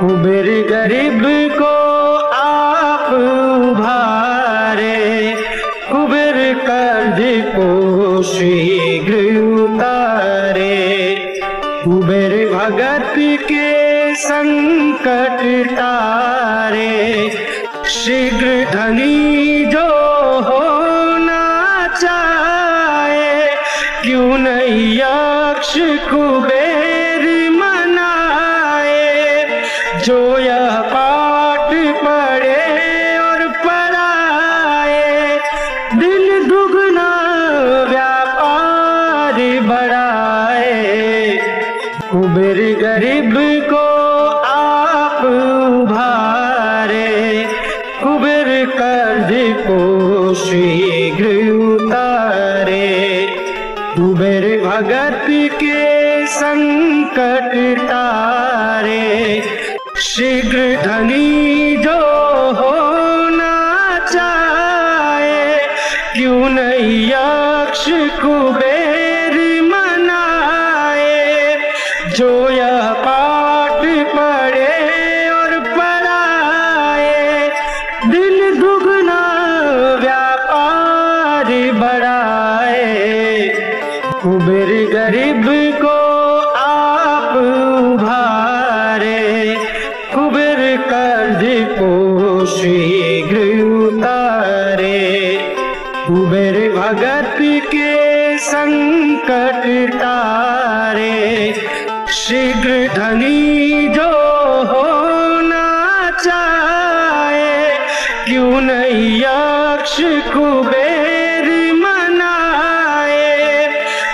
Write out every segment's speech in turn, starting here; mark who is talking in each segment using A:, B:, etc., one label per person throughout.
A: कुबेर गरीब को आप उभारे, कुबेर कर्ज को शीघ्र उतारे। कुबेर भगत के संकट टारे, शीघ्र धनी जो होना चाहे, क्यों नहीं यक्ष कुबेर मनाए। जो यह पाठ पढ़े और पढ़ाए, दिन दुगना व्यापार बढ़ाए। कुबेर गरीब को आप उभारे, कुबेर कर्ज को शीघ्र उतारे। कुबेर भगत के संकट टारे, शीघ्र धनी जो होना चाहे, क्यों नहीं यक्ष कुबेर मनाए। जो यह पाठ पढ़े और पढ़ाए, दिन दुगना व्यापार बढ़ाए। कुबेर गरीब को आप उभारे, कुबेर कर्ज को शीघ्र उतारे। कुबेर भगत के संकट टारे, शीघ्र धनी जो होना चाहे, क्यों नहीं यक्ष कुबेर मनाए।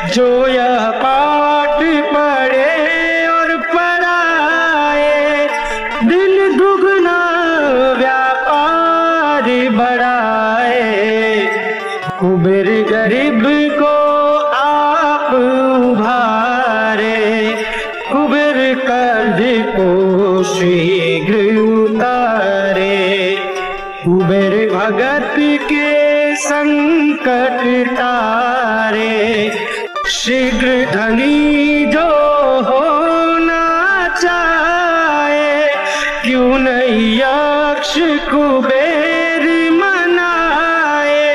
A: जो यह पाठ पढ़े और पढ़ाए, दिन दुगना व्यापार बढ़ाए। कुबेर गरीब को आप उभारे, कुबेर कर्ज को शीघ्र उतारे। कुबेर भगत के संकट टारे, शीघ्र धनी जो होना चाहे, क्यों नहीं यक्ष कुबेर मनाए।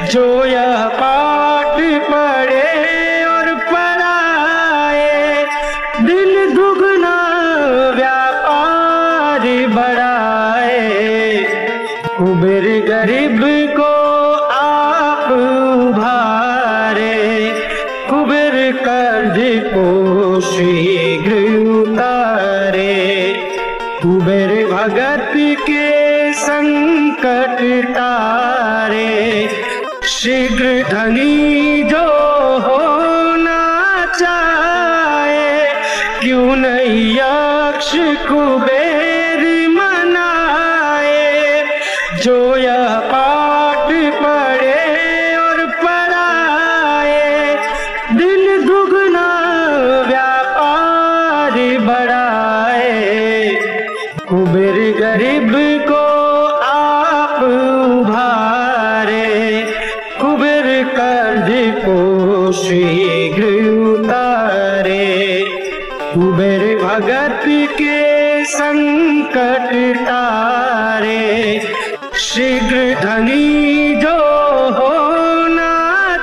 A: जो यह पाठ पढ़े और पढ़ाए, दिन दुगना व्यापार बढ़ाए। कुबेर गरीब को आप उभारे, कुबेर कर्ज को शीघ्र उतारे। कुबेर भगत के संकट टारे, शीघ्र धनी जो होना चाहे, क्यों नहीं यक्ष कुबेर मनाए। जो यह पाठ पढ़े और पढ़ाए, दिन दुगना व्यापार बढ़ाए। कुबेर गरीब को आप उभारे, कुबेर कर्ज को शीघ्र उतारे। कुबेर भगत के संकट टारे, शीघ्र धनी जो होना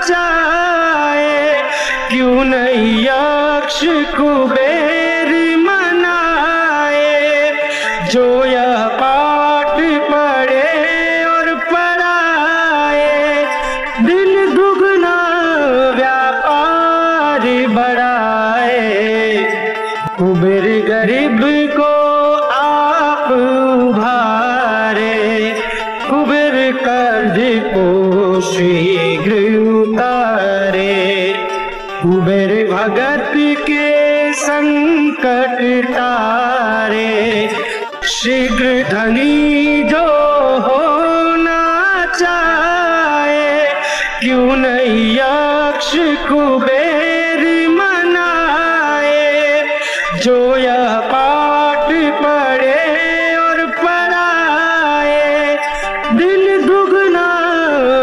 A: चाहे, क्यों नहीं यक्ष कुबेर मनाए। जो यह पाठ पढ़े और पढ़ाए, दिन दुगना व्यापार बढ़ाए। कुबेर गरीब को आप उभारे, कुबेर कर्ज को शीघ्र उतारे। कुबेर भगत के संकट टारे, शीघ्र धनी जो होना चाहे, क्यों नहीं यक्ष कुबेर मनाए। जो यह पाठ पढ़े और पढ़ाए, दिन दुगना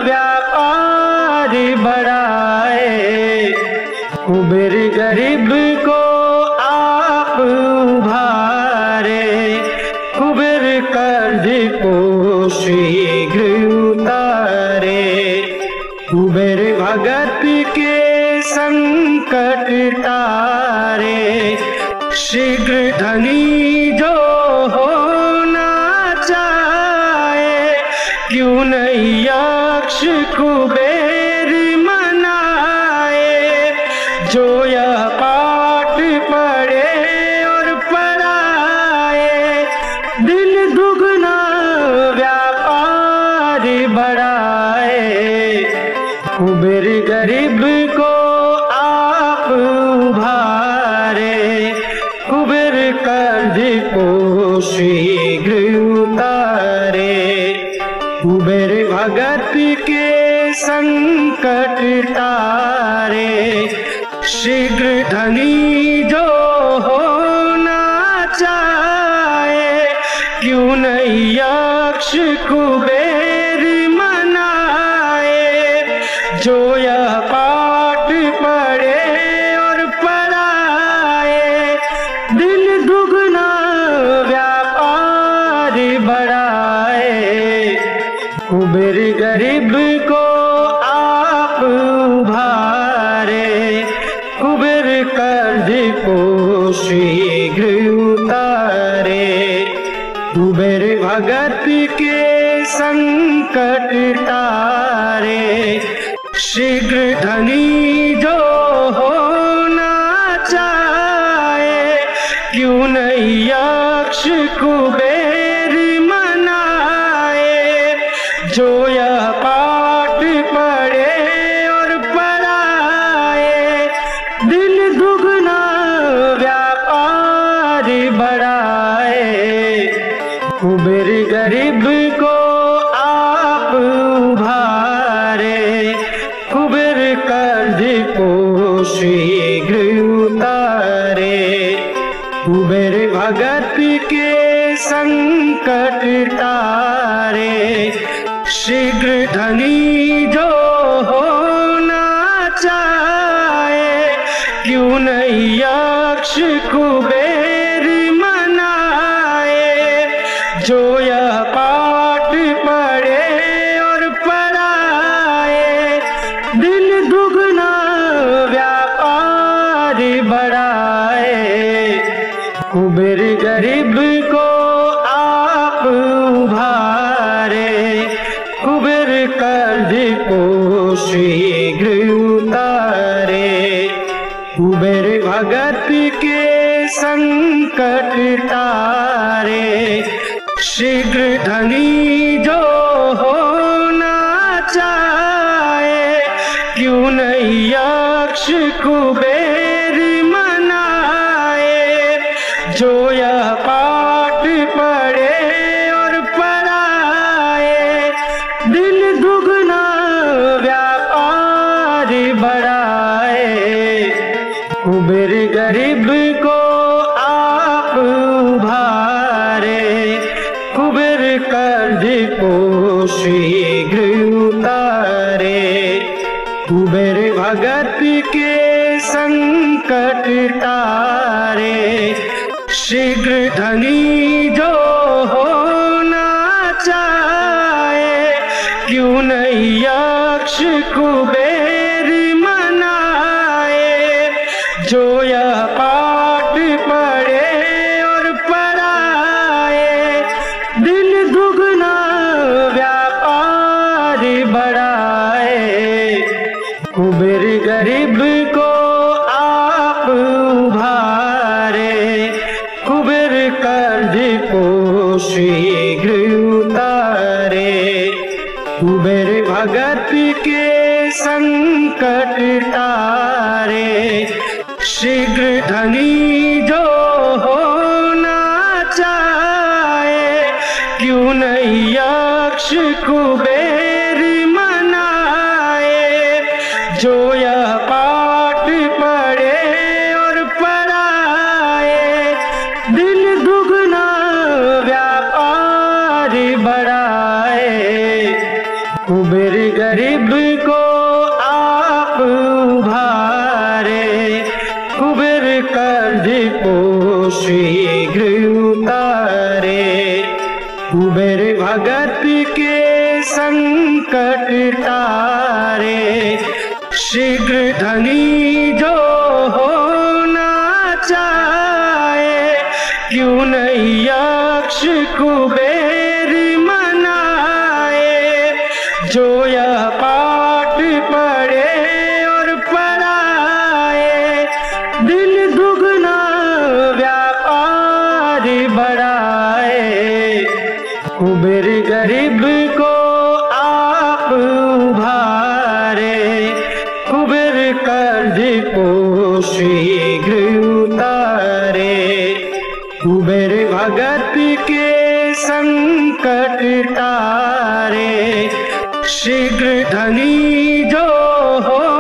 A: व्यापार बढ़ाए। कुबेर गरीब को आप उभारे, कर्ज को शीघ्र उतारे। कुबेर भगत के संकट तारे। शीघ्र धनी जो होना चाहे, क्यों नहीं यक्ष कुबेर मनाए। जो यह पाठ पढ़े और पढ़ाए, दिन दुगना व्यापार बढ़ाए। कुबेर गरीब को आप उभारे। कुबेर कर्ज को शीघ्र उतारे। कुबेर भगत के संकट तारे। शीघ्र धनी जो होना चाहे, क्यों नहीं यक्ष कुबेर मनाए। जो यह पाठ पढ़े और पढ़ाए, दिन दुगना व्यापार बढ़ाए। कुबेर गरीब को आप उभारे। कुबेर कर्ज को शीघ्र उतारे। कुबेर भगत के संकट तारे। शीघ्र धनी जो होना चाहे, क्यों नहीं यक्ष कुबेर मनाए। जो यह पाठ पढ़े और पढ़ाए, दिन दुगना व्यापार बढ़ाए। कुबेर गरीब को आप उभारे। कुबेर कर्ज को शीघ्र उतारे। कुबेर भगत के संकट तारे। शीघ्र धनी जो होना चाहे, क्यों नहीं यक्ष कुबेर मनाए। जो यह पाठ पढ़े और पढ़ाए, दिन दुगना व्यापार बढ़ाए। कुबेर गरीब को आप उभारे। कुबेर कर्ज को शीघ्र उतारे। कुबेर भगत के संकट तारे। शीघ्र धनी जो होना चाहे, क्यों नहीं यक्ष कुबेर मनाए। जो यह पाठ पढ़े और पढ़ाए, दिन दुगना व्यापार बढ़ाए। कुबेर गरीब को आप उभारे। कुबेर कर्ज को शीघ्र उतारे। कुबेर भगत के संकट तारे। शीघ्र धनी जो होना चाहे, क्यों नहीं यक्ष कुबेर मनाए। जो यह पाठ पढ़े और पढ़ाए, दिन दुगना व्यापार बढ़ाए। कुबेर गरीब को आप उभारे। कुबेर कर्ज को शीघ्र उतारे। कुबेर भगत के संकट तारे। शीघ्र धनी जो होना चाहे, क्यों नहीं यक्ष कुबेर मनाए। जो यह पाठ पढ़े और पढ़ाए, दिन दुगना व्यापार बढ़ाए। कुबेर गरीब को आप उभारे। कुबेर कर्ज को शीघ्र उतारे। कुबेर भगत के संकट तारे, शीघ्र धनी जो होना चाहे, क्यों नहीं यक्ष कुबेर मनाए। जो यह पाठ पढ़े और पढ़ाए, दिन दुगना व्यापार बढ़ाए। कुबेर गरीब को आप उभारे, कुबेर कर्ज को शीघ्र उतारे। कुबेर भगत के संकट तारे, शीघ्र धनी